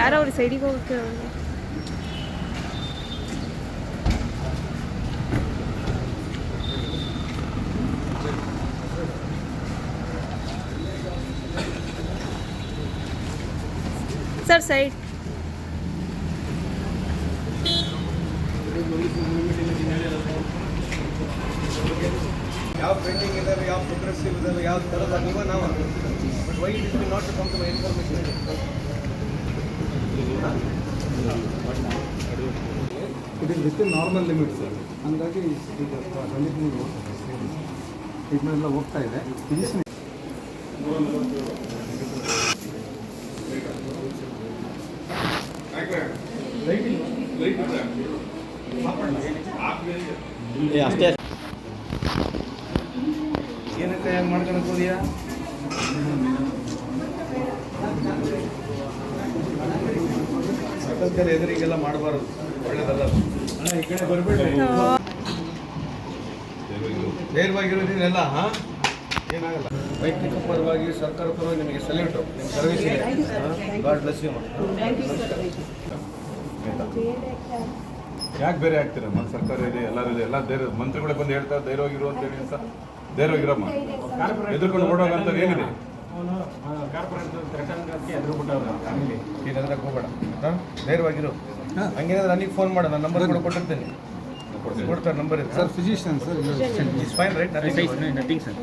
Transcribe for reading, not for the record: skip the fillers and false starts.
ಯಾರೋ ಅವ್ರು ಸೈಡಿಗೆ ಹೋಗಕ್ಕೆ ಸರ್ ಸೈಡ್ ಯಾವ ಪೆಂಡಿಂಗ್ ಇದಾವೆ, ಯಾವ ಪ್ರೋಗ್ರೆಸಿವ್ ಇದಾವೆ, ಯಾವ ಥರದ ನೀವು ನಾವು but why it is not to come to my information. It is with normal limits ಹಂಗಾಗಿ ಈಗ ಟ್ರೀಟ್ಮೆಂಟ್ ಎಲ್ಲ ಹೋಗ್ತಾ ಇದೆ. ಅಷ್ಟೇ ಏನಕ್ಕೆ ಹೆಂಗೆ ಮಾಡ್ಕೊಂಡು ಹೋದಿಯಾ? ಸಕಲ್ ಎದುರಿಗೆಲ್ಲ ಮಾಡಬಾರ್ದು, ಒಳ್ಳೇದಲ್ಲ. ಈ ಕಡೆ ಬರಬೇಡಿ, ಧೈರ್ಯವಾಗಿರೋದಿಲ್ಲ. ಹಾಂ, ಏನಾಗಲ್ಲ. ವೈಯಕ್ತಿಕ ಪರವಾಗಿ ಸರ್ಕಾರ ಪರವಾಗಿ ನಿಮಗೆ ಸಲ್ಯೂಟು, ನಿಮ್ಮ ಸರ್ವಿಸ್ ಇದೆ. God bless you. ಯಾಕೆ ಬೇರೆ ಆಗ್ತೀರಮ್ಮ? ಸರ್ಕಾರ ಇದೆ, ಎಲ್ಲರೂ ಇದೆ, ಎಲ್ಲ ಧೈರ್ಯ ಮಂತ್ರಿಗಳೇ ಬಂದು ಹೇಳ್ತಾರೆ ಧೈರ್ಯವಾಗಿರು ಅಂತ ಹೇಳಿ ಅಂತ. ಧೈರ್ಯವಾಗಿರಮ್ಮ, ಎದುರ್ಕೊಂಡು ಓಡೋಗಂತ ಏನಿದೆ? ಏನಾದ್ರೆ ಹೋಗ್ಬೇಡ, ಧೈರ್ಯವಾಗಿರು. ಹಂಗೇನಾದ್ರೆ ನನಗೆ ಫೋನ್ ಮಾಡು, ನಾನು ನಂಬರ್ ಕೂಡ ಕೊಟ್ಟಿರ್ತೇನೆ. ಕೊಡ್ತಾರೆ ನಂಬರ್ ಇದೆ sir physician sir is fine right? Nothing sir.